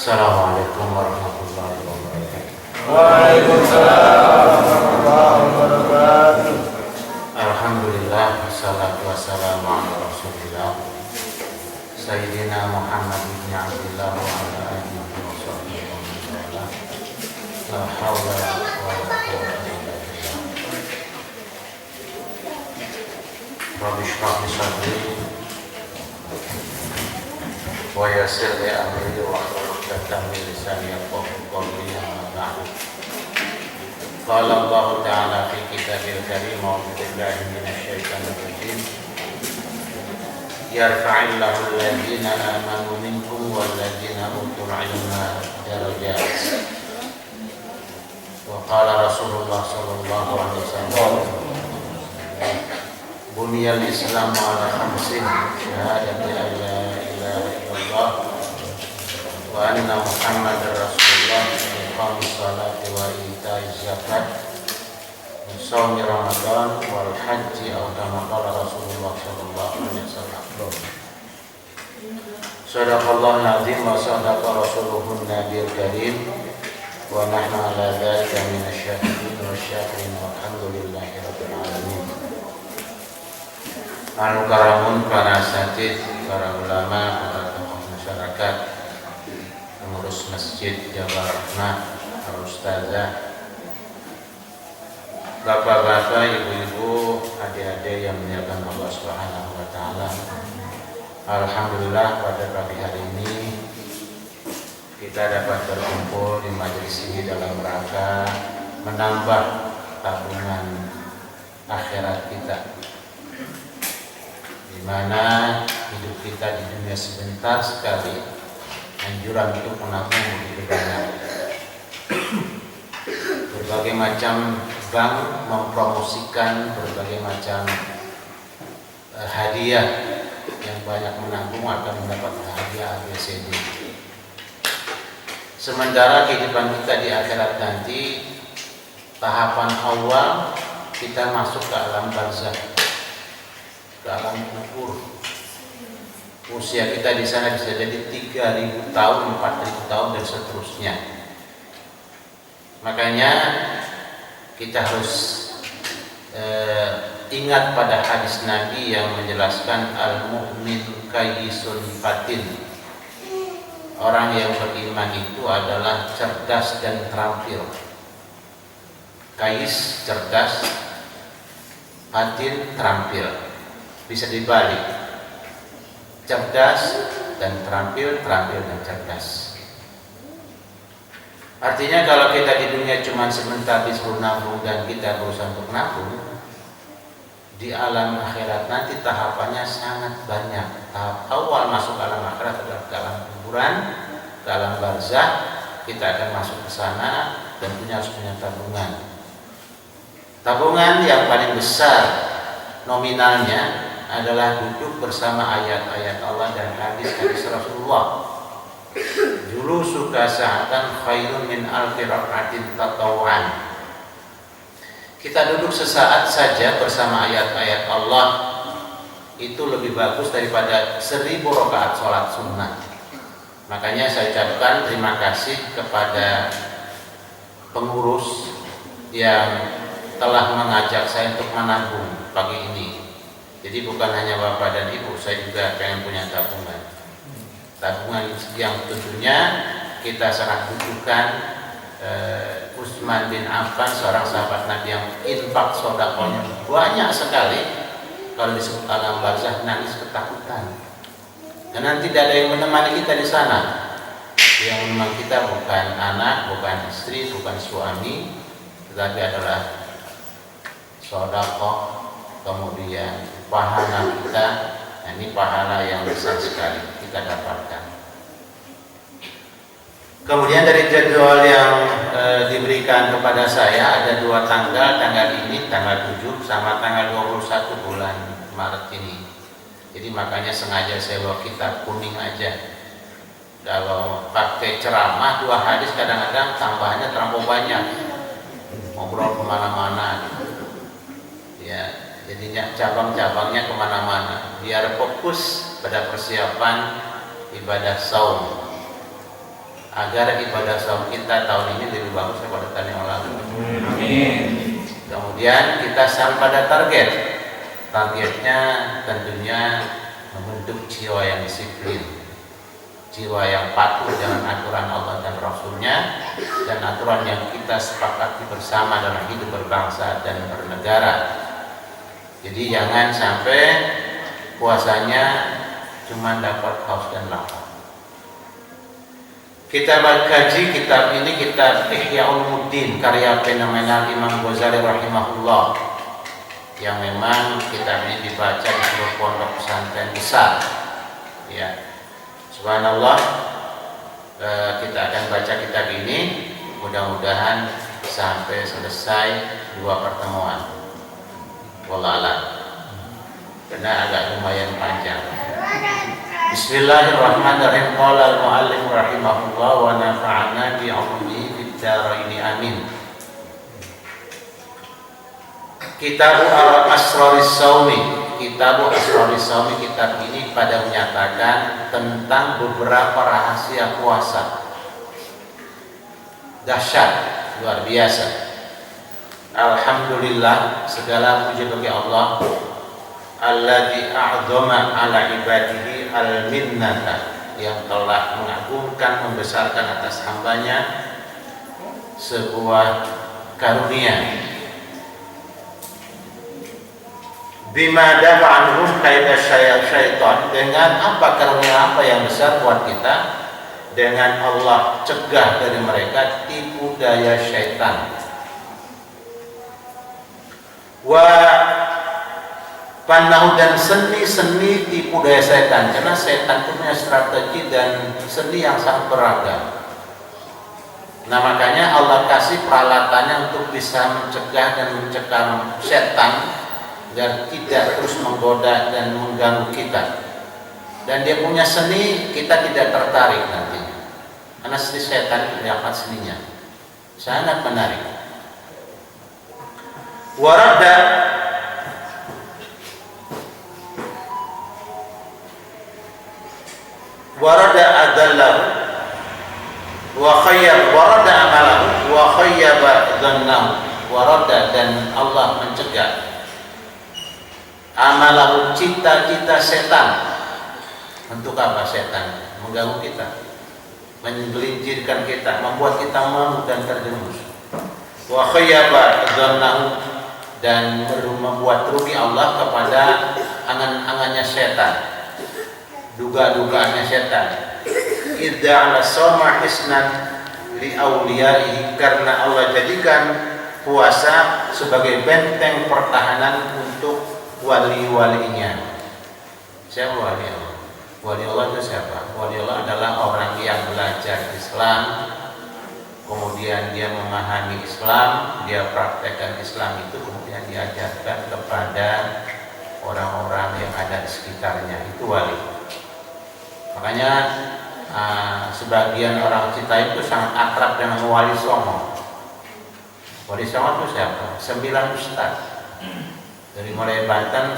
Assalamualaikum warahmatullahi wabarakatuh. Waalaikumsalam warahmatullahi wabarakatuh. Alhamdulillah, wassalatu wassalamu ala Rasulillah Sayyidina Muhammad bin Abdullah wa ala alihi wa sahbihi wa man walah. La haula wa la quwwata illa billah. Rabbi shrah li sadri wa yassir li amri wa hlul 'uqdatam min lisani yafqahu qawli. Amma ba'du. Qala Allah Ta'ala fi kitabil karim a'udzu billahi minasyaitonir rajim. Yarfa'illahu alladhina amanu minkum walladhina utul 'ilma darajat. Wa qala Rasulullah sallallahu alaihi wasallam, buniyal Islamu ala khamsin, syahadati an la ilaha illallah wa anna Muhammadar Rasulullah, iqamis salati wa itaiz zakat, shaumi Ramadan wal haji, atau kama qala Rasulullah sallallahu alaihi wasallam. Shadaqallahul azim wa sadaqa rasuluhun nabiyul karim wa nahnu ala dzalika minasyahidin wasyakirin walhamdulillahi rabbil alamin. Al-Karamun, para asatidz, para ulama, para tokoh masyarakat, pengurus masjid Jabal Rahmah, para ustazah, bapak-bapak, ibu-ibu, adik-adik yang dimuliakan Allah Subhanahu wa taala. Alhamdulillah, pada pagi hari ini kita dapat berkumpul di majelis ini dalam rangka menambah tabungan akhirat kita, di mana hidup kita di dunia sebentar sekali, anjuran untuk menabung begitu banyak. Berbagai macam bank mempromosikan berbagai macam hadiah, yang banyak menabung akan mendapat hadiah ABCD. Sementara kehidupan kita di akhirat nanti, tahapan awal kita masuk ke alam barzakh, ke alam kubur. Usia kita di sana bisa jadi 3.000 tahun, 4.000 tahun dan seterusnya. Makanya kita harus ingat pada hadis Nabi yang menjelaskan al-mu'min kayyisun fatin. Orang yang beriman itu adalah cerdas dan terampil. Kayis cerdas, fatin terampil. Bisa dibalik, cerdas dan terampil, terampil dan cerdas. Artinya kalau kita di dunia cuma sebentar disuruh nabung dan kita berusaha untuk nabung, di alam akhirat nanti tahapannya sangat banyak. Tahap awal masuk alam akhirat adalah ke alam kuburan, ke alam barzakh. Kita akan masuk ke sana dan harus punya tabungan. Tabungan yang paling besar nominalnya adalah duduk bersama ayat-ayat Allah dan hadis-hadis Rasulullah. Dulu suka sa'atan khairun min alfi rak'atin tatawwan. Kita duduk sesaat saja bersama ayat-ayat Allah itu lebih bagus daripada 1.000 rakaat sholat sunnah. Makanya saya ucapkan terima kasih kepada pengurus yang telah mengajak saya untuk menabung pagi ini. Jadi bukan hanya bapak dan ibu, saya juga pengen punya tabungan. Tabungan yang tentunya kita sangat butuhkan. Utsman bin Affan, seorang sahabat Nabi yang infak sedekahnya banyak sekali, kalau disebut alam barzakh nangis ketakutan. Karena tidak ada yang menemani kita di sana. Yang menemani kita bukan anak, bukan istri, bukan suami, tetapi adalah sedekah, kemudian pahala kita. Nah, ini pahala yang besar sekali kita dapatkan. Kemudian dari jadwal yang diberikan kepada saya ada 2 tanggal ini tanggal 7 sama tanggal 21 bulan Maret ini. Jadi makanya sengaja saya bawa kitab kuning aja. Kalau pakai ceramah 2 hadis kadang-kadang tambahannya terlalu banyak, ngobrol kemana-mana. Ya, jadinya cabang-cabangnya kemana-mana. Biar fokus pada persiapan ibadah saum. agar ibadah saum kita tahun ini lebih bagus daripada tahun yang lalu. Amin. Kemudian kita sampai pada targetnya tentunya membentuk jiwa yang disiplin, jiwa yang patuh dengan aturan Allah dan Rasulnya, dan aturan yang kita sepakati bersama dalam hidup berbangsa dan bernegara. Jadi jangan sampai puasanya cuma dapat haus dan lapar. Kita kaji kitab ini, kitab Ihya Ulumuddin karya fenomenal Imam Ghazali rahimahullah, yang memang kitab ini dibaca di seluruh pondok pesantren besar. Ya, subhanallah, kita akan baca kitab ini mudah-mudahan sampai selesai 2 pertemuan. Wallahualam, karena agak lumayan panjang. Bismillahirrahmanirrahim. Qala al-muallif rahimahullah wa nafa'ana bi 'ulumihi fid dharain amin. Kitab Asraris Saumi. Kitab Asraris Saumi, kitab ini pada menyatakan tentang beberapa rahasia puasa. Dahsyat, luar biasa. Alhamdulillah, segala puji bagi Allah alladzi a'dzama ala ibadihi al-minnata, yang telah mengagungkan, membesarkan atas hambanya sebuah karunia. Bima dafa'anhum kaida syaitan, dengan apa karunia apa yang besar buat kita, dengan Allah cegah dari mereka tipu daya syaitan. Wa panahu, dan seni-seni tipu daya setan, karena setan punya strategi dan seni yang sangat beragam. Nah, makanya Allah kasih peralatannya untuk bisa mencegah dan mencegah setan agar tidak terus menggoda dan mengganggu kita. Dan dia punya seni, kita tidak tertarik nantinya, karena seni setan itu dapat seninya sangat menarik. Warada adallahu wa khayyab, warada amalahu wa khayyaba dhannahu. Warada, dan Allah mencegah amalahu, cita-cita setan. Untuk apa setan? Mengganggu kita, menggelincirkan kita, membuat kita malu dan terjerumus. Wa khayyaba dhannahu, dan membuat rugi Allah kepada angan-angannya setan, duga-dugaannya setan. Idza ala sawma hisnan li awliyaihi, karena Allah jadikan puasa sebagai benteng pertahanan untuk wali-walinya. Siapa wali Allah? Wali Allah itu siapa? Wali Allah adalah orang yang belajar Islam, kemudian dia memahami Islam, dia praktekkan Islam itu, kemudian diajarkan kepada orang-orang yang ada di sekitarnya. Itu wali. Makanya sebagian orang kita itu sangat akrab dengan Wali Songo. Wali Songo itu siapa? 9 ustaz. Dari mulai Banten,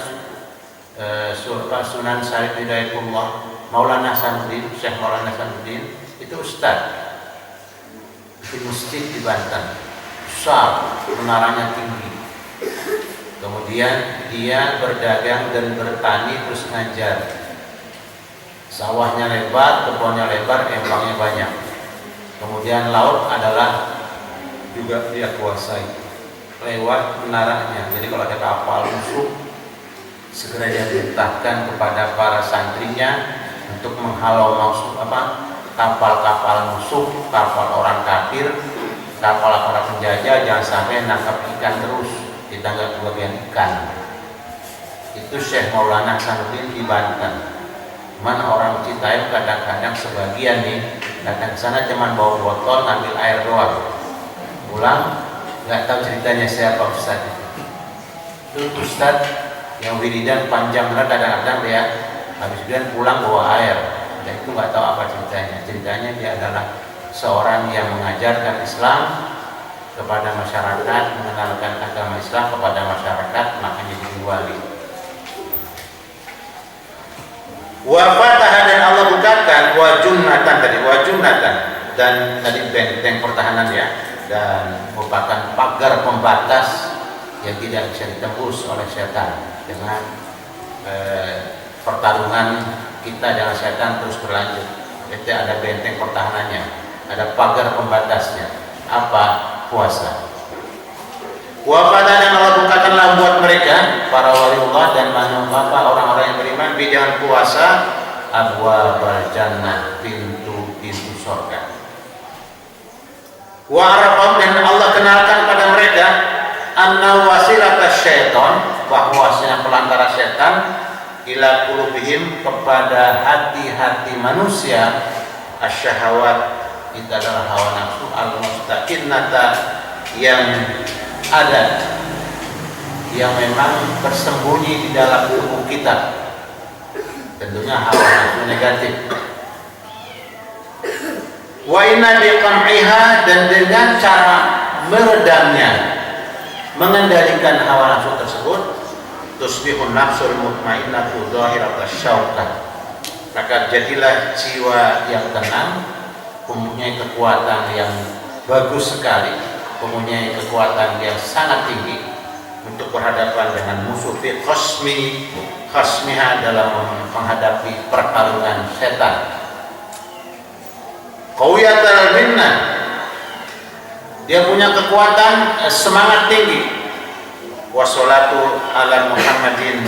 Sunan Syarif Hidayatullah, Maulana Hasanuddin, Syekh Maulana Hasanuddin, itu ustaz di masjid di Banten, besar, menaranya tinggi. Kemudian dia berdagang dan bertani terus ngajar. Sawahnya lebar, kebunnya lebar, empangnya banyak. Kemudian laut adalah juga dia kuasai lewat menaranya. Jadi kalau ada kapal musuh, segera dia perintahkan kepada para santrinya untuk menghalau kapal-kapal musuh, kapal orang kafir, kapal para penjajah, jangan sampai nangkap ikan terus, ditangkap kebagian ikan. Itu Syekh Maulana Hasanuddin di Banten. Mana orang Citaim kadang-kadang sebagian nih datang ke sana cuma bawa botol, ngambil air doang, pulang nggak tahu ceritanya siapa ustaz itu. Itu ustaz yang wiridan panjang banget, kadang-kadang dia habis wiridan pulang bawa air, dan itu nggak tahu apa ceritanya. Ceritanya dia adalah seorang yang mengajarkan Islam kepada masyarakat, mengenalkan agama Islam kepada masyarakat, makanya jadi wali. Wa fataha, dan Allah bukakan, wa junnatan tadi, wa junnatan, dan tadi benteng pertahanan ya, dan merupakan pagar pembatas yang tidak bisa ditembus oleh setan dengan pertarungan kita dengan setan terus berlanjut. Itu ada benteng pertahanannya, ada pagar pembatasnya. Apa? Puasa. Wafada dan Allah bukakanlah buat mereka para waliullah dan orang-orang yang beriman bidang puasa abwabal jannah, pintu-pintu surga. Wa arafahum dan Allah kenalkan pada mereka anna wasilatas syaitan, bahwasanya pelantara setan ila qulubihim, kepada hati-hati manusia, asyahawat, itu adalah hawa nafsu al-mustaqinnata, yang ada, yang memang tersembunyi di dalam tubuh kita, tentunya hawa nafsu negatif. Wa inna biqam'iha, dan dengan cara meredamnya, mengendalikan hawa nafsu tersebut, tusbihun nafsul mutmainnatu dhahiratas syauqah, maka jadilah jiwa yang tenang, mempunyai kekuatan yang bagus sekali, mempunyai kekuatan yang sangat tinggi untuk berhadapan dengan musuh fi khasmiha, dalam menghadapi pertarungan setan. Qawiyatul minnah, dia punya kekuatan semangat tinggi. Wassalatu ala Muhammadin,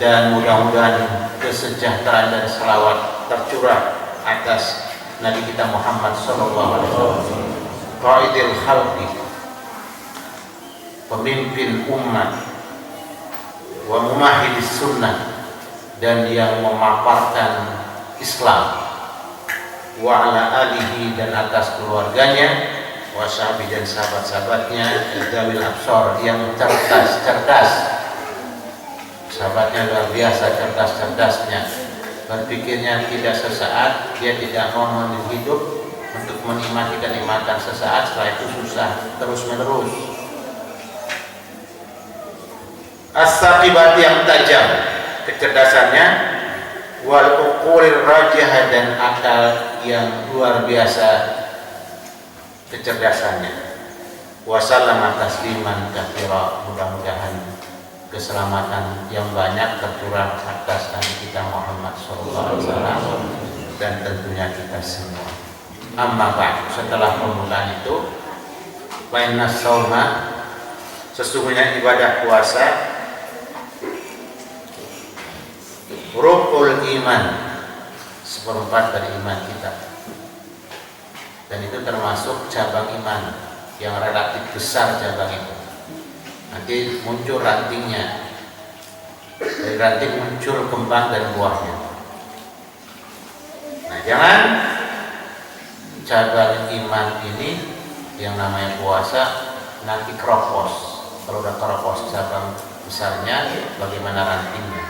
dan mudah-mudahan kesejahteraan dan selawat tercurah atas Nabi kita Muhammad sallallahu alaihi wasallam, qaidil khalqi, pemimpin umat, wa mumahhidis sunnah, dan yang memaparkan Islam, wa ala alihi, dan atas keluarganya, wa sahbihi, dan sahabat-sahabatnya, dzawil absar, yang cerdas. Sahabatnya luar biasa cerdas-cerdasnya, berpikirnya tidak sesaat, dia tidak mau hidup untuk menikmati kenikmatan sesaat, setelah itu susah terus-menerus. As-saqibat, yang tajam kecerdasannya, wal uqulir rajihah, dan akal yang luar biasa kecerdasannya. Wassalamu tasliman katsira, mudah-mudahan keselamatan yang banyak tercurah atas Nabi kita Muhammad SAW dan tentunya kita semua. Amma ba'd, setelah pembukaan itu, wa inna shauma, sesungguhnya ibadah puasa, rukul iman, seperempat dari iman kita, dan itu termasuk cabang iman yang relatif besar. Cabang itu nanti muncul rantingnya, dari ranting muncul kembang dan buahnya. Nah, jangan cabang iman ini yang namanya puasa nanti keropos. Kalau udah keropos cabang besarnya, bagaimana rantingnya?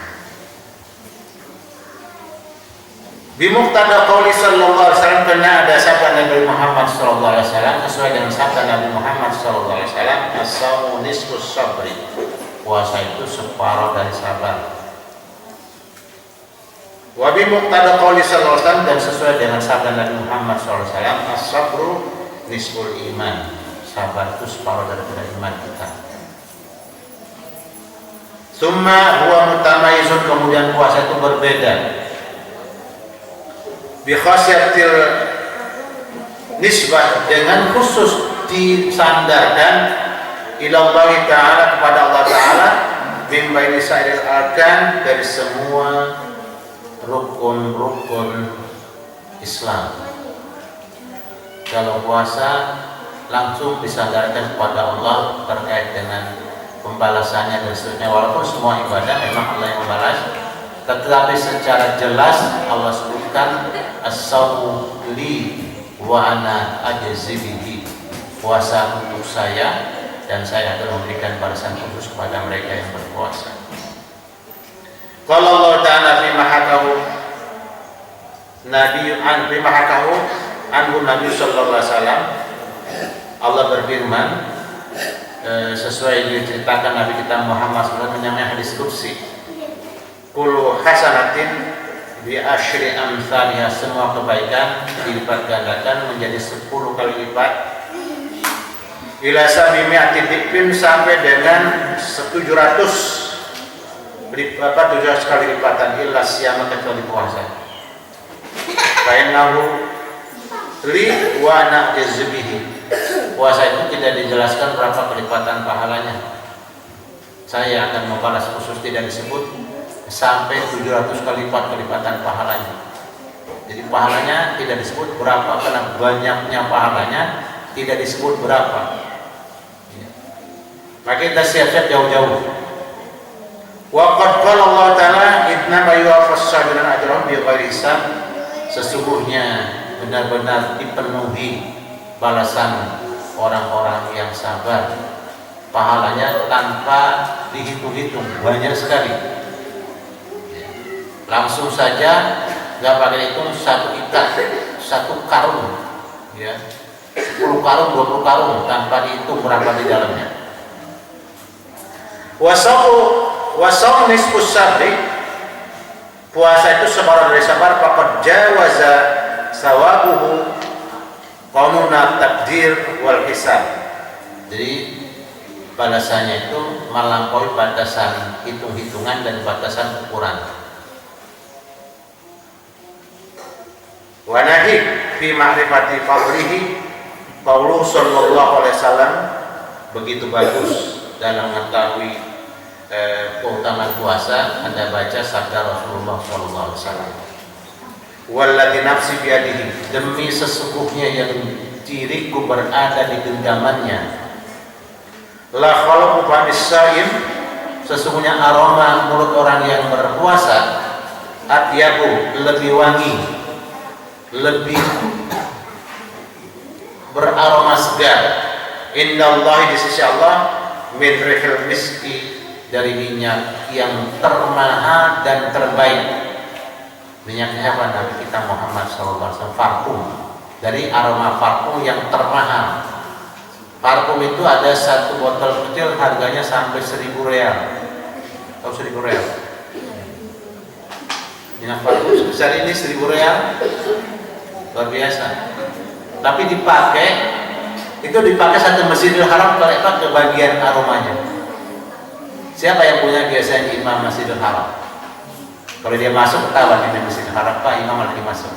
Bimuqtada qauli sallallahu alaihi wasallam, karena ada sabda Nabi Muhammad sallallahu alaihi wasallam, sesuai dengan sabda Nabi Muhammad sallallahu alaihi wasallam, as-shaumu nisfus sabri, puasa itu separuh dari sabar. Wa bimuqtada qauli sallallahu alaihi wasallam, dan sesuai dengan sabda Nabi Muhammad sallallahu alaihi wasallam, as-sabru nisful iman, sabar itu separuh dari iman kita. Summa huwa mutamayizun, kemudian puasa itu berbeda, bi khasyatil nisbah, dengan khusus disandarkan ila Allah Ta'ala, kepada Allah Ta'ala, min baini sa'iril arkan, dari semua rukun-rukun Islam. Kalau puasa langsung disandarkan kepada Allah terkait dengan pembalasannya dan seterusnya, walaupun semua ibadah memang Allah yang membalas, tetapi secara jelas Allah sebutkan as-shaumu li wa ana ajzi bihi, puasa untuk saya dan saya akan memberikan balasan khusus kepada mereka yang berpuasa. Qala Allah Ta'ala fi mahakahu anhu Nabi sallallahu alaihi wasallam, Allah berfirman sesuai yang diceritakan Nabi kita Muhammad SAW, namanya hadis qudsi, kullu hasanatin bi asyri amsalha, semua kebaikan dilipat gandakan menjadi 10 kali lipat, ila sabimi'ati dipin, sampai dengan 700 kali lipatan, illa siyama, kecuali puasa. Fa'innahu li wa na'jazbihi, puasa itu tidak dijelaskan berapa kelipatan pahalanya. Saya akan membalas khusus, tidak disebut sampai 700 kali lipat kelipatan pahalanya. Jadi pahalanya tidak disebut berapa, karena banyaknya pahalanya tidak disebut berapa. Maka kita siap-siap jauh-jauh. Wa qad qala Allah Ta'ala inna ma yuwaffas sabirina ajrahum bighairi hisab, sesungguhnya benar-benar dipenuhi balasan orang-orang yang sabar, pahalanya tanpa dihitung-hitung, banyak sekali. Langsung saja, nggak pakai hitung, satu ikat, satu karung, ya, 10 karung, 20 karung, tanpa dihitung berapa di dalamnya. Wasau nisfus sabri, puasa itu separuh dari sabar. Faqad jawaza sawabuhu qanuna takdir wal hisab. Jadi balasannya itu melampaui batasan hitung-hitungan dan batasan ukuran. Wa nahi fi ma'rifati fadlihi, qauluhu sallallahu alaihi wasallam, begitu bagus dalam mengetahui keutamaan puasa, Anda baca sabda Rasulullah sallallahu alaihi wasallam, walladzi nafsi biadihi, demi sesungguhnya yang diriku berada di genggamannya, la khalaqu famis shaim, sesungguhnya aroma mulut orang yang berpuasa, atyabu, lebih wangi, lebih beraroma segar, indallahi, di sisi Allah, min rihil miski, dari minyak yang termahal dan terbaik. Minyaknya apa? Nabi kita Muhammad SAW, parfum, dari aroma parfum yang termahal. Parfum itu ada satu botol kecil harganya sampai 1.000 real. Tahu 1.000 real? Minyak parfum sebesar ini 1.000 real, luar biasa. Tapi dipakai satu Masjidil Haram, kalau ke bagian aromanya. Siapa yang punya biasanya imam Masjidil Haram? Kalau dia masuk ketahuan di Masjidil Haram, Pak imam lagi masuk.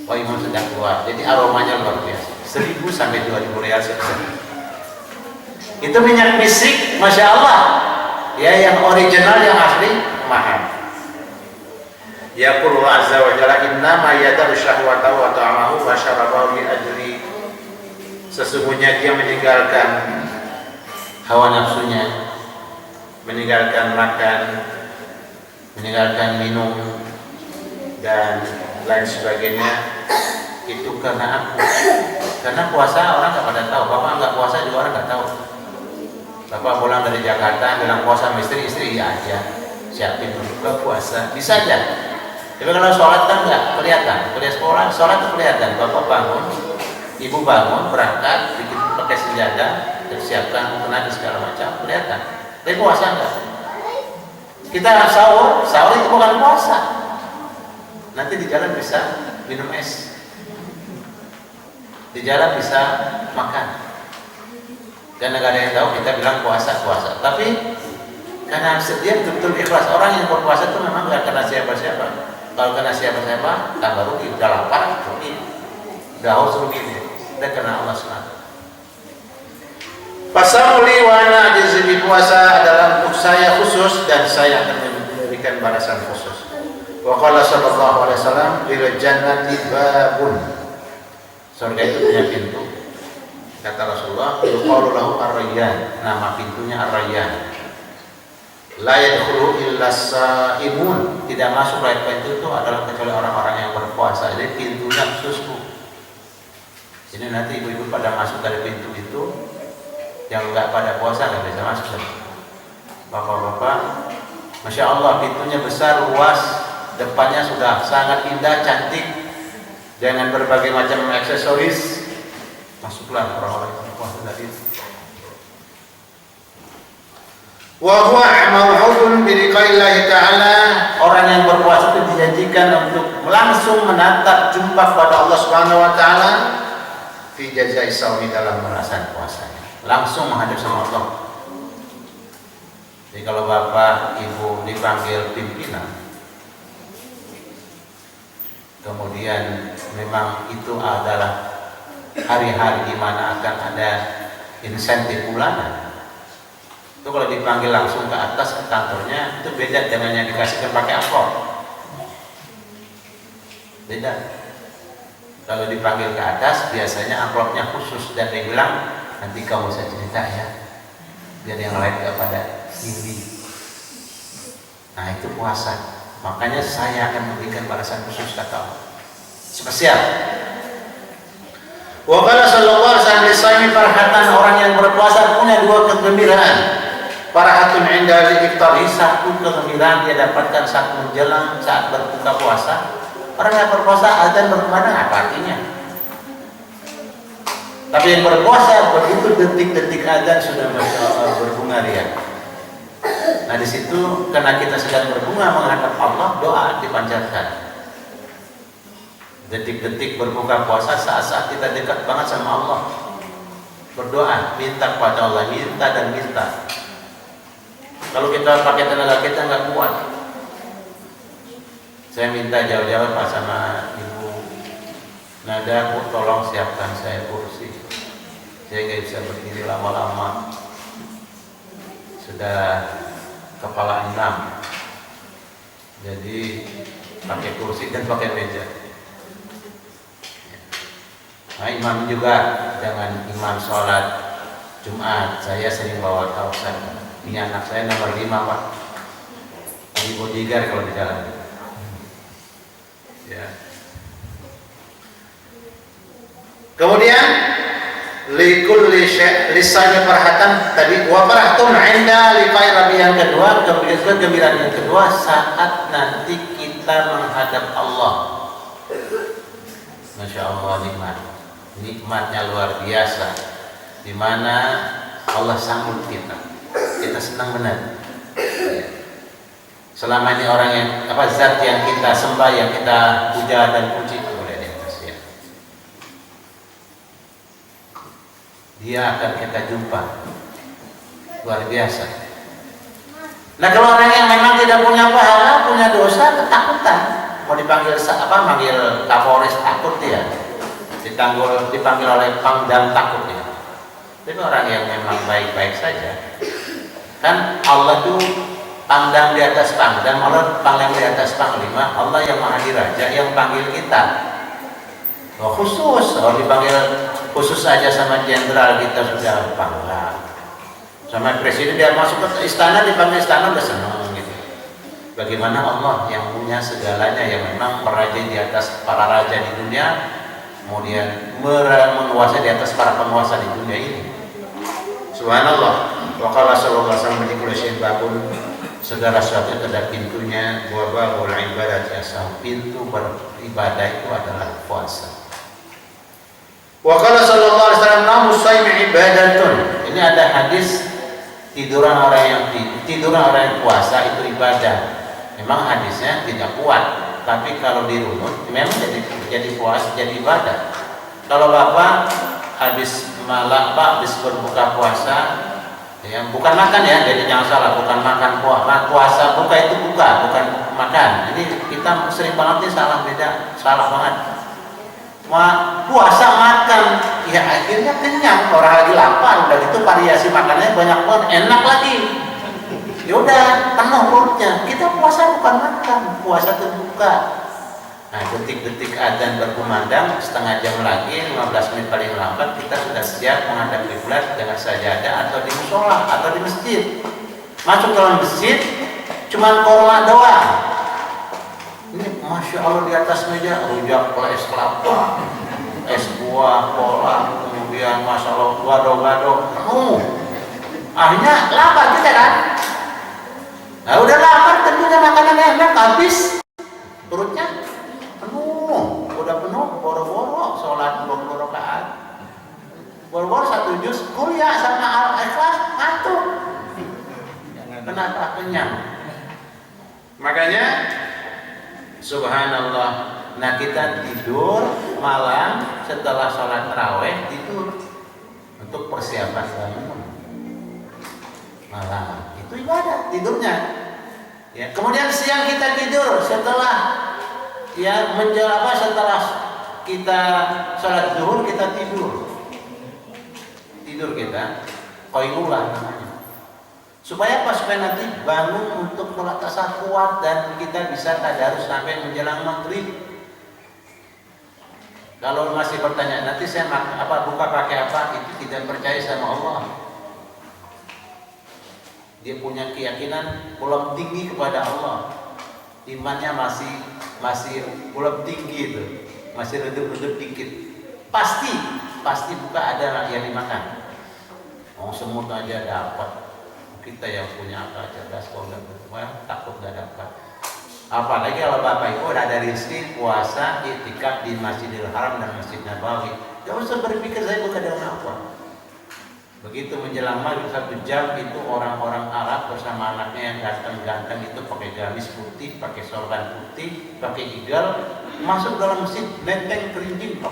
Oh, imam sedang keluar. Jadi aromanya luar biasa. 1.000 sampai 2.000 real sebesar. Itu minyak misik, masya Allah. Ya, yang original, yang asli, mahal. Yaqulu azza wa jalla inna ma yadaru syahwatahu wa ta'amahu wa syarabahu li ajri, sesungguhnya dia meninggalkan hawa nafsunya, meninggalkan makan, meninggalkan minum dan lain sebagainya, itu karena aku. Karena puasa orang nggak pada tahu. Bapak nggak puasa juga orang nggak tahu. Bapak pulang dari Jakarta bilang puasa sama istri iya aja, siapin dulu puasa, bisa aja. Tapi kalau sholat kan nggak kelihatan. Kuliah sekolah, sholat tuh kelihatan. Bapak bangun, ibu bangun, berangkat, bikin pakai senjata, persiapkan mukena segala macam, kelihatan. Tapi puasa enggak. Kita sahur itu bukan puasa. Nanti di jalan bisa minum es, di jalan bisa makan. Karena nggak ada yang tahu kita bilang puasa. Tapi karena dia betul-betul ikhlas. Orang yang berpuasa itu memang nggak kena siapa-siapa. Kalau kena siapa-siapa, tambah rugi. Udah lapar, rugi. Udah haus, rugi. Dan karena Allah SWT. Fasamuli wa ana ajzi, puasa adalah untuk saya khusus dan saya akan memberikan balasan khusus. Wa qala sallallahu alaihi wasallam lil jannati babun, surga itu punya pintu. Kata Rasulullah, yuqalu lahu ar-rayyan, nama pintunya ar-rayyan. La yadkhulu illa as-saimun, tidak masuk lewat pintu itu adalah kecuali orang-orang yang berpuasa. Jadi pintunya khusus. Ini nanti ibu-ibu pada masuk dari pintu itu, yang enggak pada puasa nggak bisa masuk. Bapak-bapak, masya Allah, pintunya besar, luas, depannya sudah sangat indah, cantik, dengan berbagai macam aksesoris. Masuklah orang-orang yang berpuasa dari itu. Wa huwa mau'udun bi liqa'illahi ta'ala, orang yang berpuasa itu dijanjikan untuk langsung menatap jumpa kepada Allah Subhanahu wa taala fi jazai shaumi, dalam balasan puasanya. Langsung menghadap sama Allah. Jadi kalau bapak ibu dipanggil pimpinan, kemudian memang itu adalah hari-hari di mana akan ada insentif bulanan, itu kalau dipanggil langsung ke atas ke kantornya itu beda dengan yang dikasihkan pakai amplop. Beda. Kalau dipanggil ke atas biasanya amplopnya khusus dan dia bilang nanti kamu saya cerita ya, biar yang lain gak pada iri. Nah itu puasa. Makanya saya akan memberikan balasan khusus, kata Allah, spesial. Wa qala sallallahu alaihi wasallam farhatan, orang yang berpuasa punya dua kegembiraan. Farhatun inda al-iftar, satu kegembiraan dia dapatkan saat menjelang saat berbuka puasa. Orang yang berpuasa azan berkumandang, apa artinya? Tapi yang berpuasa begitu detik-detik azan sudah berbunga ria. Nah di situ karena kita sedang berbunga menghadap Allah, doa dipanjatkan. Detik-detik berbuka puasa saat-saat kita dekat banget sama Allah, berdoa, minta kepada Allah, minta dan minta. Kalau kita pakai tenaga kita nggak kuat. Saya minta jauh-jauh Pak sama Ibu Nada, Bu, tolong siapkan saya kursi, saya nggak bisa berdiri lama-lama, sudah kepala 6, jadi pakai kursi dan pakai meja. Nah imam juga, jangan imam sholat Jumat, saya sering bawa kawasan. Ini anak saya nomor 5 Pak, ini bodyguard kalau di jalan ya. Kemudian likulli lisannya farhatan tadi, wa farhatun inda liqa'i rabbi, yang kedua kegembiraan yang kedua saat nanti kita menghadap Allah. Masya Allah, nikmatnya luar biasa, di mana Allah sambut kita senang benar. Selama ini orang yang zat yang kita sembah, yang kita puja dan puji, boleh di atas ya, dia akan kita jumpa, luar biasa. Nah kalau orang yang memang tidak punya pahala, punya dosa, ketakutan, mau dipanggil manggil Kapolres takut dia, dipanggil oleh Pangdam takut ya. Tapi orang yang memang baik-baik saja, kan Allah tuh Pangdam di atas Pangdam, Allah Pangdam di atas Panglima, Allah yang Maha Diraja yang panggil kita. Oh, khusus, kalau dipanggil khusus saja sama jenderal kita sudah bangga. Sama presiden dia masuk ke istana, dipanggil istana udah senang gitu. Bagaimana Allah yang punya segalanya, yang memang meraja di atas para raja di dunia, kemudian menguasai di atas para penguasa di dunia ini. Subhanallah. Wa qala sallallahu alaihi wasallam likulli syai'in babun, segala sesuatu ada pintunya. Wa babul ibadati as-shaum, pintu beribadah itu adalah puasa. Wa qala sallallahu alaihi wasallam namu shaimi ibadatun. Ini ada hadis tiduran orang yang puasa itu ibadah. Memang hadisnya tidak kuat, tapi kalau dirunut memang jadi puasa, jadi ibadah. Kalau Bapak habis berbuka puasa, ya, bukan makan ya, jadi jangan salah, bukan makan puasa, buka itu bukan makan. Jadi kita sering banget nih salah banget. Puasa makan, ya akhirnya kenyang, orang lagi lapar, udah gitu variasi makannya banyak banget, enak lagi. Ya udah penuh perutnya. Kita puasa bukan makan, puasa itu buka. Nah, detik-detik adzan berkumandang, setengah jam lagi, 15 menit paling lambat kita sudah siap menghadap kiblat dengan sajadah atau di musola atau di masjid. Masuk dalam masjid cuman korma doang. Ini Masya Allah di atas meja rujak, es kelapa, es buah, kolak, kemudian Masya Allah gado-gado, akhirnya lapar kita kan. Nah udah lapar tentunya makanan enak, habis perutnya penuh, udah penuh, boro-boro sholat 20 rakaat, boro-boro 1 juz kuliah sama al-ikhlas ngantuk. Kenapa kenyang? Makanya subhanallah, nah kita tidur malam setelah sholat tarawih, tidur untuk persiapan bangun malam, itu ibadah tidurnya. Ya, kemudian siang kita tidur setelah setelah kita sholat zuhur kita tidur kita qailulah namanya. Supaya apa? Supaya nanti bangun untuk sholat asar kuat dan kita bisa tadarus sampai menjelang maghrib. Kalau masih bertanya nanti saya buka pakai apa, itu tidak percaya sama Allah. Dia punya keyakinan belum tinggi kepada Allah, imannya masih belum tinggi, itu masih redup-redup dikit. Pasti buka ada yang dimakan. Semut aja dapat, kita yang punya akal cerdas kok takut gak dapat. Apalagi kalau Bapak Ibu udah ada rezeki puasa iktikaf di Masjidil Haram dan Masjid Nabawi, gak usah berpikir saya buka daun apa. Begitu menjelang maghrib 1 jam, itu orang-orang Arab bersama anaknya yang ganteng-ganteng itu pakai gamis putih, pakai sorban putih, pakai igal, masuk dalam masjid, nenteng kerincing,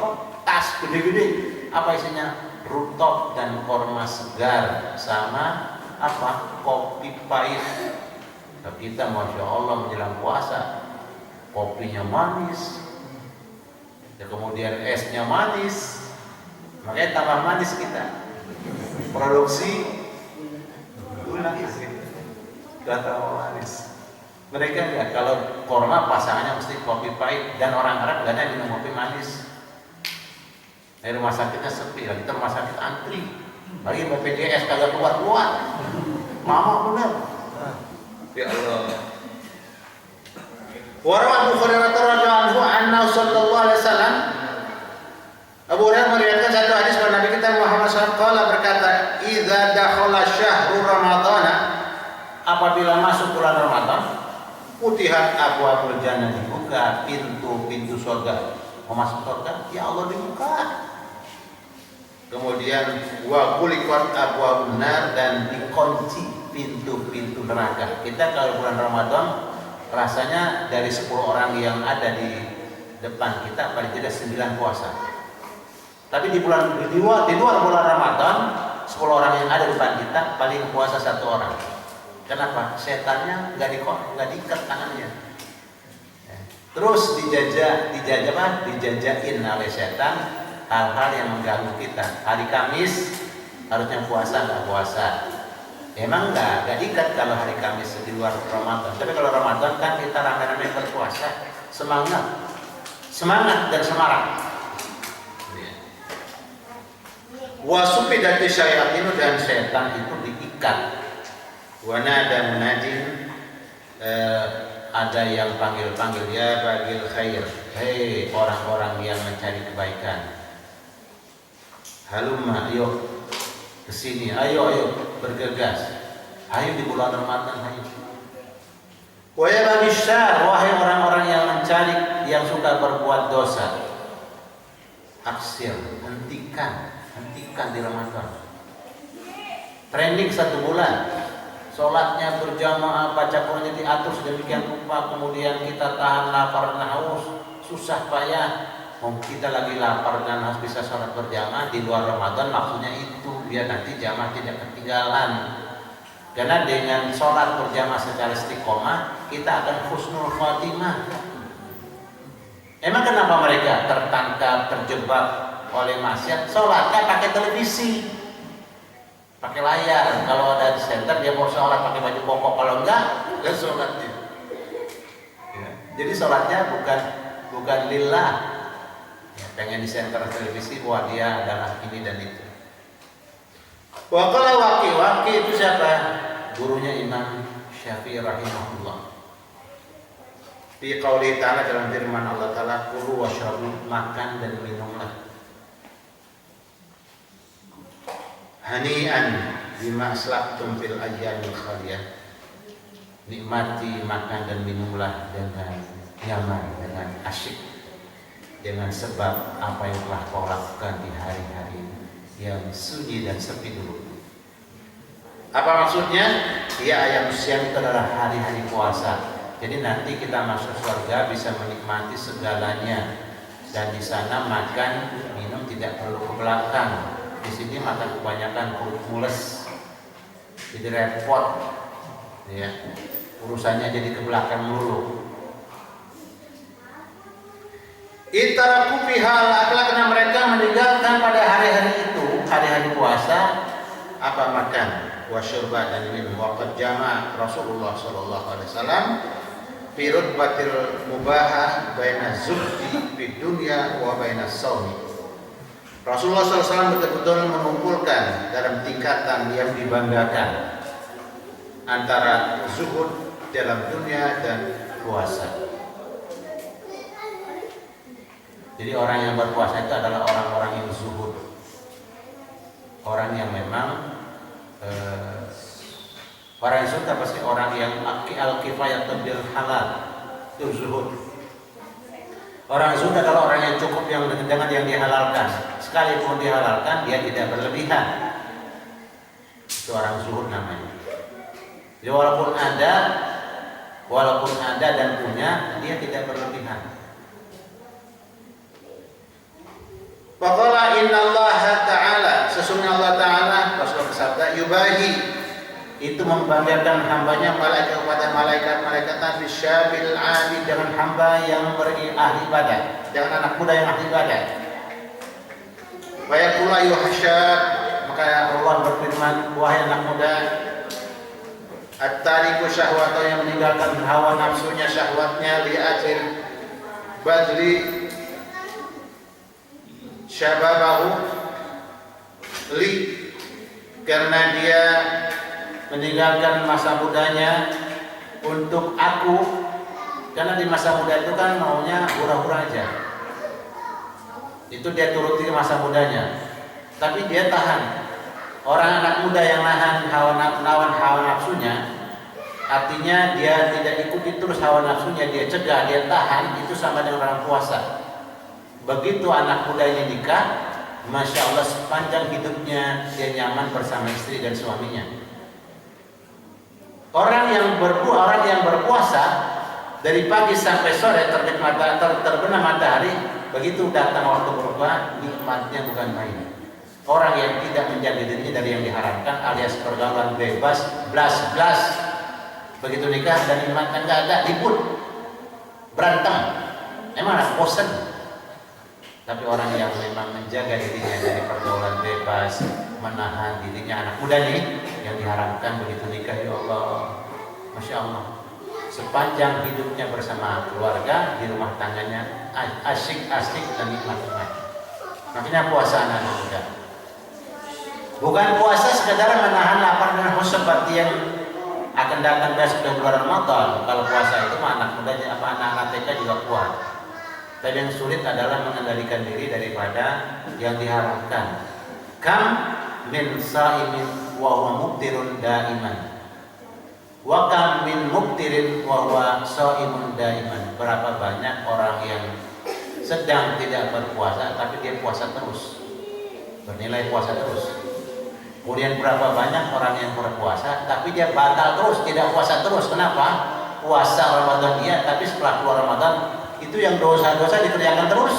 tas gede-gede, apa isinya? Rutop dan korma segar sama kopi pahit. Kita masya Allah menjelang puasa, kopinya manis, dan kemudian esnya manis, makanya tambah manis kita. Produksi gula isi, gak terlalu manis. Mereka enggak, kalau korma pasangannya mesti kopi pahit, dan orang Arab gak ada minum kopi manis. Rumah sakitnya sepi, kita rumah sakit antri, lagi BPJS kagak keluar, mama bener. Ya Allah. Warwa Abu Hurairah radhiyallahu anhu anna sallallahu alaihi wasallam, Abu Hurairah meriwayatkan satu hadis dari Nabi kita Muhammad SAW berkata, "Idza dakhala syahru Ramadhana," apabila masuk bulan Ramadan, "Futihat abwaabul jannah," dibuka pintu-pintu surga. Mau masuk surga, ya Allah dibuka. Kemudian wa quliqat abwaabun nar, dan dikunci pintu-pintu neraka. Kita kalau bulan Ramadan rasanya dari 10 orang yang ada di depan kita paling tidak 9 puasa. Tapi di luar bulan Ramadan 10 orang yang ada di depan kita paling puasa 1 orang. Kenapa? Setannya nggak diikat tangannya. Terus dijajain oleh setan hal-hal yang mengganggu kita. Hari Kamis harusnya puasa, nggak puasa. Emang nggak diikat kalau hari Kamis di luar Ramadan. Tapi kalau Ramadan kan kita rame-rame berpuasa, semangat dan semarak. Wasufidati syayatinu, dan setan itu diikat. Wanada munajin, ada yang panggil-panggil, ya bagil khair, hei orang-orang yang mencari kebaikan, halumma, ayo kesini, ayo bergegas, ayo di bulan Ramadan, ayo. Wa ya bagisyar, wahai orang-orang yang mencari, yang suka berbuat dosa, aksir, hentikan di Ramadan. Trending 1 bulan, sholatnya berjamaah, baca Qur'annya diatur sedemikian rupa, kemudian kita tahan lapar dan haus, susah payah. Kita lagi lapar dan harus bisa sholat berjamaah di luar Ramadan, maksudnya itu biar nanti jamaah tidak ketinggalan. Karena dengan sholat berjamaah secara istiqomah, kita akan husnul khatimah. Emang kenapa mereka tertangkap, terjebak oleh maksiat? Sholatnya pakai televisi, pakai layar. Kalau ada di center dia mau sholat pakai baju koko, kalau enggak sholatnya. Ya. Jadi sholatnya bukan lillah. Ya, pengen di center televisi bahwa dia adalah ini dan itu. Waqala Waqi itu siapa? Gurunya Imam Syafi'i rahimahullah. Fi qauli ta'ala, dalam firman Allah Ta'ala, kulu washrabu, makan dan minumlah, hani'an bima aslaftum fil ayyamil khaliyah, nikmati makan dan minumlah dengan nyaman, dengan asyik, dengan sebab apa yang telah kau lakukan di hari-hari yang sunyi dan sepi dulu. Apa maksudnya? Dia ayam siam itu adalah hari-hari puasa. Jadi nanti kita masuk surga bisa menikmati segalanya, dan di sana makan minum tidak perlu ke belakang. Di sini makan kebanyakan perut mules, jadi repot, ya. Urusannya jadi ke belakang melulu. Itaraku pihal akhlak, karena mereka meninggalkan pada hari-hari itu, hari-hari puasa, apa makan, wasyurba dan minum. Waqad jama Rasulullah sallallahu alaihi wasallam fi rutbatil mubahah baina zuhdi fid dunya wa baina shaumi. Rasulullah sallallahu alaihi wasallam betul-betul mengumpulkan dalam tingkatan yang dibanggakan antara zuhud dalam dunia dan puasa. Jadi orang yang berpuasa itu adalah orang-orang yang zuhud, orang yang memang orang yang zuhud pasti orang yang al-kifayah bil halal, itu zuhud. Orang zuhud adalah orang yang cukup yang dengan yang dihalalkan, sekalipun dihalalkan dia tidak berlebihan, itu orang zuhud namanya. Jadi walaupun ada dan punya, dia tidak berlebihan. Faqala innallaha ta'ala, sesungguhnya Allah Ta'ala, Rasulullah bersabda, yubahi, itu membanggakan hambanya malaikat kepada malaikat bisyabil abid, dengan hamba yang ahli ibadah, dengan anak muda yang ahli ibadah. Wa yaqulu ayyuhasyab, maka Allah berfirman, wahai anak muda, at-tariku syahwata, yang meninggalkan hawa nafsunya, syahwatnya, li ajil badli syababahu li, karena dia meninggalkan masa mudanya untuk aku, karena di masa muda itu kan maunya hura-hura aja, itu dia turuti masa mudanya, tapi dia tahan. Orang anak muda yang nawan hawa nafsunya, artinya dia tidak ikuti terus hawa nafsunya, dia cegah, dia tahan, itu sama dengan orang puasa. Begitu anak muda ini nikah, Masya Allah sepanjang hidupnya dia nyaman bersama istri dan suaminya. Orang yang berpuasa dari pagi sampai sore terbenam matahari, begitu datang waktu berbuka, nikmatnya bukan main. Orang yang tidak menjaga dirinya dari yang diharamkan, alias pergaulan bebas, blas, begitu nikah dan nikmatnya nggak ada, ribut, berantem, emang bosan. Tapi orang yang memang menjaga dirinya dari pergaulan bebas, menahan dirinya, anak muda nih yang diharamkan, begitu nikah, ya Allah, Masya Allah, sepanjang hidupnya bersama keluarga di rumah tangganya asik-asik dan nikmat-nikmat. Makanya puasa anak muda bukan puasa sekedar menahan lapar dan haus seperti yang akan datang besok di bulan Ramadan. Kalau puasa itu anak muda, anak-anak TK juga kuat. Tapi yang sulit adalah mengendalikan diri daripada yang diharamkan. Kam min sa'imin wa huwa mubtirun daiman, wa kam min mubtirin wa huwa sha'imun daiman. Berapa banyak orang yang sedang tidak berpuasa tapi dia puasa terus, bernilai puasa terus. Kemudian berapa banyak orang yang berpuasa tapi dia batal terus, tidak puasa terus. Kenapa? Puasa Ramadan dia, tapi setelah keluar Ramadan itu yang dosa-dosa dikerjakan terus.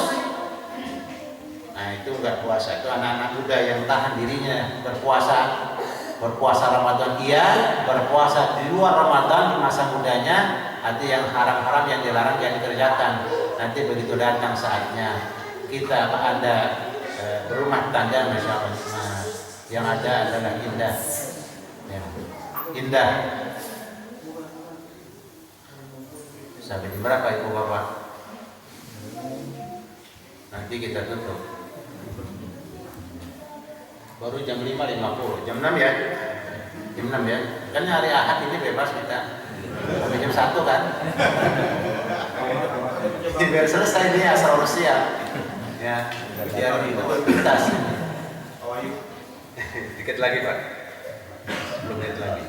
Nah, itu enggak puasa. Itu anak-anak muda yang tahan dirinya berpuasa Ramadan iya, berpuasa di luar Ramadan di masa mudanya, nanti yang haram-haram yang dilarang yang dikerjakan. Nanti begitu datang saatnya kita ada berumah tangga, Masya Allah, yang ada adalah indah, ya, indah. Sampai jam berapa ibu bapak? Nanti kita tutup. Baru jam 5.50, jam 6 ya? Jam 6 ya? Kan hari Ahad ini bebas kita. Sampai jam 1 kan? Biar selesai nih asal Rusia. Ya, biar itu tuntas. Dikit lagi Pak. 10 menit lagi.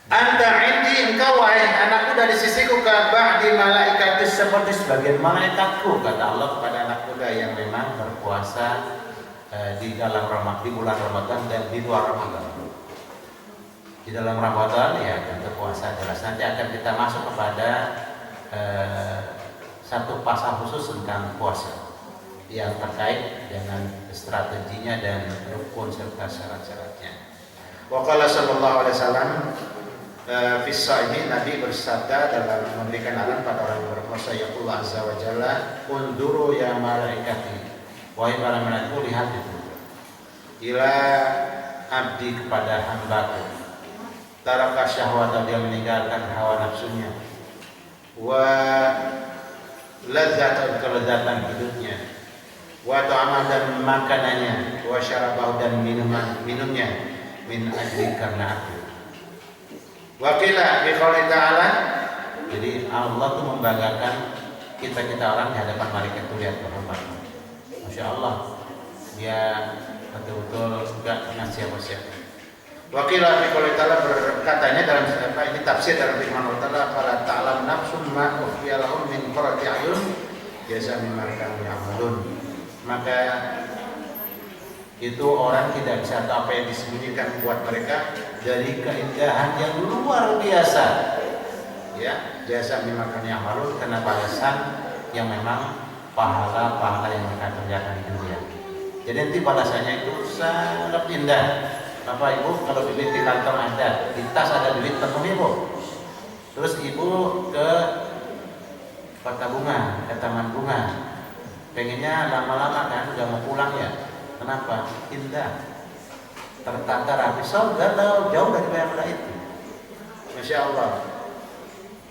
Anta indi, engkau wahai anakku dari sisiku, kaba'di malaikatis, seperti sebagian malaikatku, kata Allah kepada anak muda yang memang berpuasa di dalam di bulan Ramadan dan di luar Ramadan. Di dalam Ramadan ya tentu puasa jelas. Nanti akan kita masuk kepada satu pasal khusus tentang puasa yang terkait dengan strateginya dan rukun serta syarat-syaratnya. Wa qala sallallahu alaihi wasallam fi shaih, Nabi bersabda dalam memberikan arahan pada orang yang berpuasa, yaqulu azza wa jalla, unduru ya malaikati, wahai para malaikat, lihat itu, ila abdi, kepada hambaku, taraka syahwata, dia meninggalkan hawa nafsunya, wa ladzat, kelezatan hidupnya, wa ta'ama, dan makanannya, wa syarabahu, dan minumnya, min ajli, karena aku. Wa qila bi qouli ta'ala, jadi Allah tuh membanggakan kita orang di hadapan malaikat itu, lihat Muhammad, Masya Allah, dia betul-betul enggak ngasih siapa-siapa. Wakil fi qouli ta'ala, berkatanya dalam ini tafsir dalam firman Allah Ta'ala, fala ta'lam nafsum ma ukhfiya lahum min qurrati a'yun jazaa mimma kanu ya'malun. Maka itu orang tidak bisa tahu apa yang disembunyikan buat mereka dari keindahan yang luar biasa. Ya, jazaa mimma kanu ya'malun, karena balasan yang memang pahala-pahala yang mereka kerjakan di dunia. Jadi nanti balasannya itu sangat indah. Bapak Ibu, kalau duit di kantong ada, di tas ada duit penuh Ibu. Terus Ibu ke kota bunga, ke taman bunga, pengennya lama-lama kan, udah mau pulang ya. Kenapa? Indah, tertata rapi, surga jauh daripada itu. Masya Allah.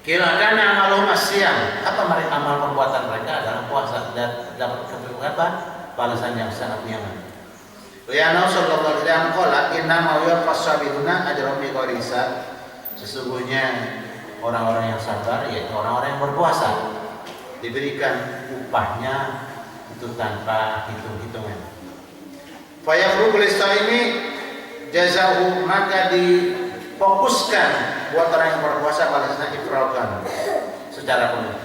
Kirakan amal masyam, apa mereka amal perbuatan mereka adalah puasa dan dapat keberkatan, balasan yang sangat nyaman. Ya Nabi sallallahu alaihi wasallam qala inna ma yuwaffas sabiruna ajrahum bighairi hisab. Sesungguhnya orang-orang yang sabar, yaitu orang-orang yang berpuasa, diberikan upahnya itu tanpa hitung-hitungan. Fa yakhruju lis-shaimi jazahu, maka difokuskan buat orang yang berpuasa balasannya ifradan secara penuh.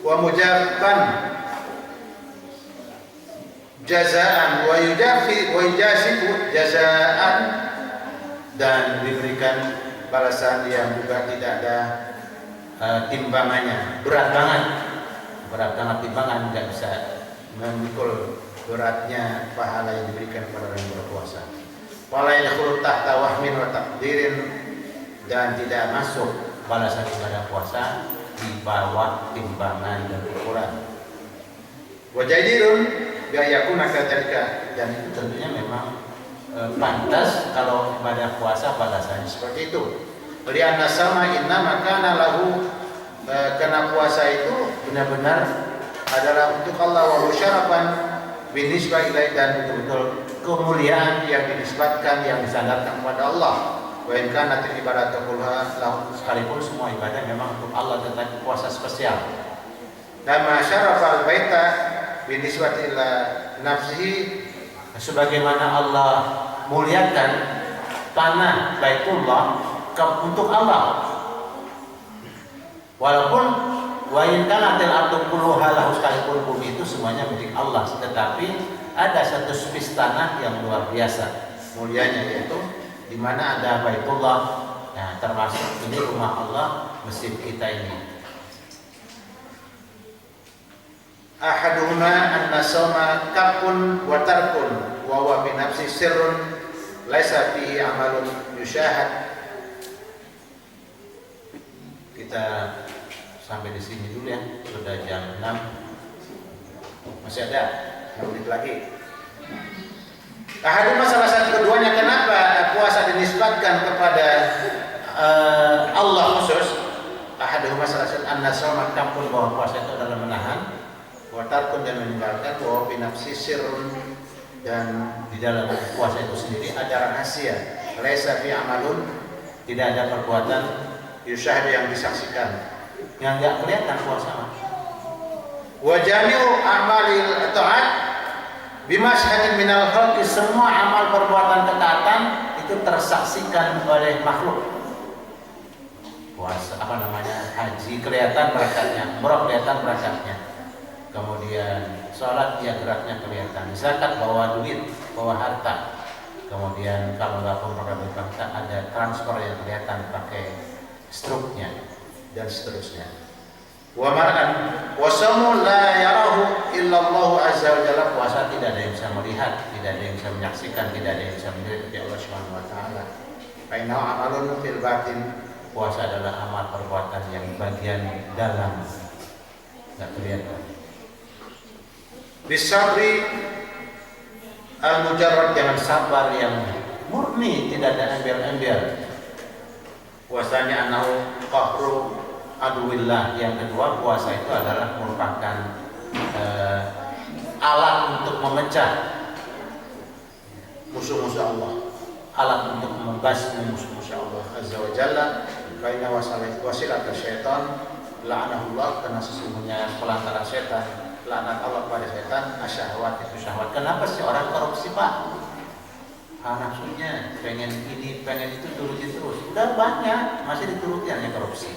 Wa mujabban jazaan wa yujazibu jazaan, dan diberikan balasan yang juga tidak ada timbangannya, berat banget timbangan, tidak bisa memikul beratnya pahala yang diberikan kepada orang yang berpuasa. Wala yakhulu tahta wahmin wa taqdirin, dan tidak masuk balasan ibadah puasa di bawah timbangan dan ukuran. Wa jadirun biayakuna kadzalika, dan itu tentunya memang pantas kalau ibadah puasa balasannya seperti itu. Lianna sama inna makana lahu, karena puasa itu benar-benar adalah untuk Allah, wa syarafan binisbah ilaihi, dan betul-betul kemuliaan yang dinisbatkan, yang disandarkan kepada Allah. Wa in kanat ibadatu kulluha lahu, sekalipun semua ibadah memang untuk Allah, tetapi puasa spesial. Kama syarafal baita binisbati ila nafsihi, sebagaimana Allah muliakan tanah Baitullah untuk Allah. Walaupun wa in kanatil ardu kulluha lahu, sekalipun bumi itu semuanya milik Allah, tetapi ada satu spesies tanah yang luar biasa mulianya, yaitu di mana ada Baitullah. Nah, termasuk ini rumah Allah, masjid kita ini. Ahaduhuma anna sawma kapun wa tarkun wa huwa bi nafsi sirrun laisa fihi amalun yusyahad. Kita sampai di sini dulu ya, sudah jam 6. Masih ada 6 menit lagi. Ahaduma, salah satu keduanya, kenapa puasa dinisbatkan kepada Allah khusus? Ahaduma, salah satu anna sawma kapun, bahwa puasa itu adalah menahan, watarkun, dan meninggalkan, wa binafsi sirrun, dan di dalam puasa itu sendiri ada rahasia, laisa fi amalun, tidak ada perbuatan yusyahadu, yang disaksikan, yang enggak kelihatan puasa. Wa jami'u amalil ta'at bimasyhadin minal khalqi, semua amal perbuatan ketaatan itu tersaksikan oleh makhluk. Puasa haji kelihatan berakatnya, umrah kelihatan berakatnya. Kemudian sholat ya geraknya kelihatan, zakat bawa duit, bawa harta, Kemudian kalau nggak pun pakai berbangsa, ada transfer yang kelihatan pakai struknya dan seterusnya. Wa mar'an wasamu la yarahu illallah azza wa jalla, puasa tidak ada yang bisa melihat, tidak ada yang bisa menyaksikan, tidak ada yang bisa melihat kecuali Allah Subhanahu wa taala. Fa innahu amalun fil batin, puasa adalah amal perbuatan yang bagian dalam, enggak kelihatan. Bisabri al-mujarrad, jangan sabar yang murni, tidak ada embel-embel. Puasanya anahu qahru aduillah. Yang kedua, puasa itu adalah merupakan alat untuk memecah musuh-musuh Allah, alat untuk membasmi musuh-musuh Allah azza wa jalla. Karena wasilat syaitan la'anahullah, karena sesungguhnya pelantara setan, laknat Allah pada setan, asyahwat, itu syahwat. Kenapa sih orang korupsi, Pak? Nafsunya pengen ini, pengen itu, turutin terus. Udah banyak, masih dituruti, hanya korupsi.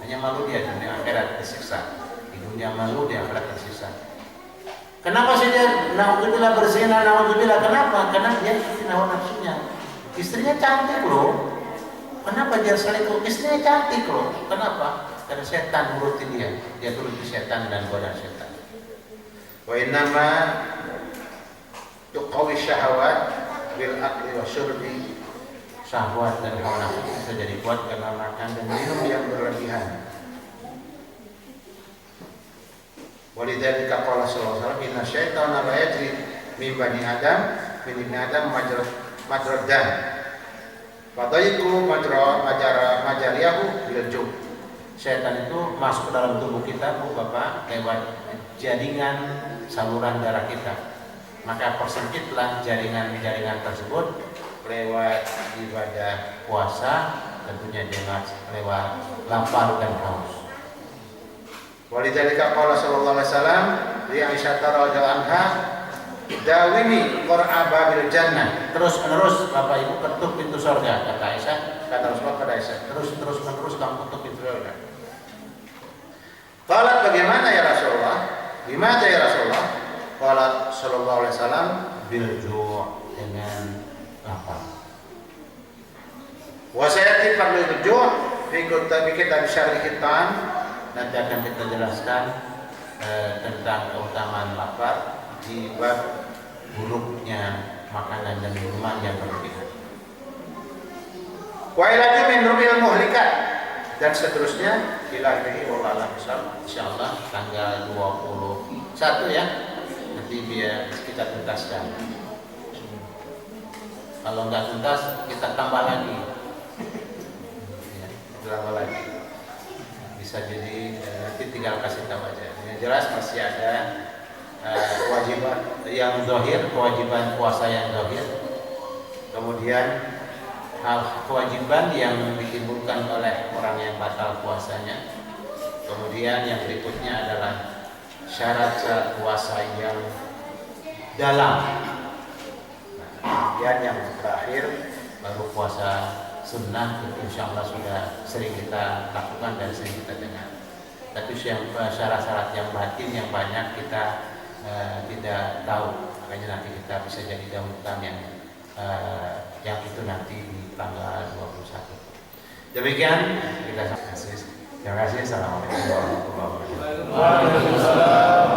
Hanya malu dia dunia akhirat tersiksa. Di dunia malu, di akhirat tersiksa. Kenapa sih dia naudzubillah berzina, naudzubillah? Kenapa? Karena dia ikuti hawa nafsunya. Istrinya cantik loh. Kenapa dia selingkuh? Istrinya cantik loh. Kenapa? Karena setan nurutin dia. Dia turuti setan dan godaan setan. Wa innama tuqawi syahawat bil akli wa syurbi. Syahwat dan hawa nafsu bisa jadi kuat karena makan dan minum yang berlebihan. Walidzalika qala sallallahu alaihi wasallam, inna syaitana la yajri min bani adam min ibni adam majrad dam. Fadaiku majariyahu bil jub. Setan itu masuk ke dalam tubuh kita, Bu Bapak, lewat jaringan saluran darah kita. Maka persempitlah jaringan-jaringan tersebut lewat ibadah puasa, tentunya lewat lapar dan haus. Walidzalika qala sallallahu alaihi wasallam li Aisyah radhiyallahu anha, dawimi qur'a babil jannah. Terus-menerus Bapak Ibu ketuk pintu surga, kata Aisyah, kata Rasulullah kepada Aisyah, terus-menerus kamu ketuk pintu surga. Qalat, bagaimana ya Rasulullah? Gimana ya Rasulullah? Qalat sallallahu alaihi wasallam, bil ju', dengan lapar. Wa sayati fadlul ju' fi kitab syarh hitan, nanti akan kita jelaskan tentang keutamaan lapar di bab buruknya makanan dan minuman yang berlebihan. Wa ilaju min rubil muhlikat, dan seterusnya ilahi wallahu a'lam. Insyaallah tanggal 21 ya, nanti biar kita tuntaskan. Kalau nggak tuntas kita tambah lagi ya, tambah lagi, bisa jadi nanti tinggal kasih tahu aja. Yang jelas masih ada kewajiban yang zahir, kewajiban puasa yang zahir, kemudian hal kewajiban yang ditimbulkan oleh orang yang batal puasanya, kemudian yang berikutnya adalah syarat-syarat puasa yang dalam, kemudian yang terakhir baru puasa sunnah, itu insya Allah sudah sering kita lakukan dan sering kita dengar. Tapi syarat-syarat yang batin yang banyak kita tidak tahu, makanya nanti kita bisa jadi dahulukan yang itu nanti di tanggal 21. Demikian kita terima kasih. Assalamualaikum warahmatullahi wabarakatuh.